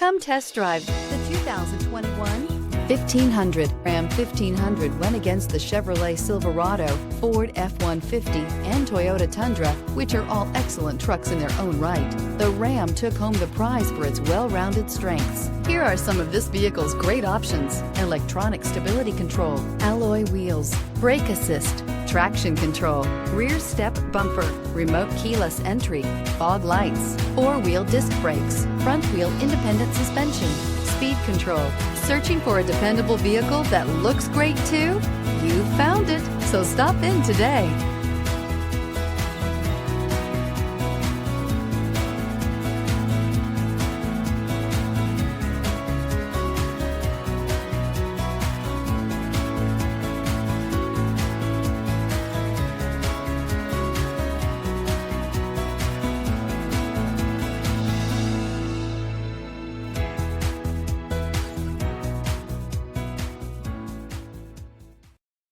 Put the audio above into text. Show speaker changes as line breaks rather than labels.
Come test drive the 2021 1500. Ram 1500 went against the Chevrolet Silverado, Ford F-150, and Toyota Tundra, which are all excellent trucks in their own right. The Ram took home the prize for its well-rounded strengths. Here are some of this vehicle's great options: electronic stability control, alloy wheels, brake assist, traction control, rear step bumper, remote keyless entry, fog lights, four-wheel disc brakes, front wheel independent suspension, speed control. Searching for a dependable vehicle that looks great too? You found it, so stop in today.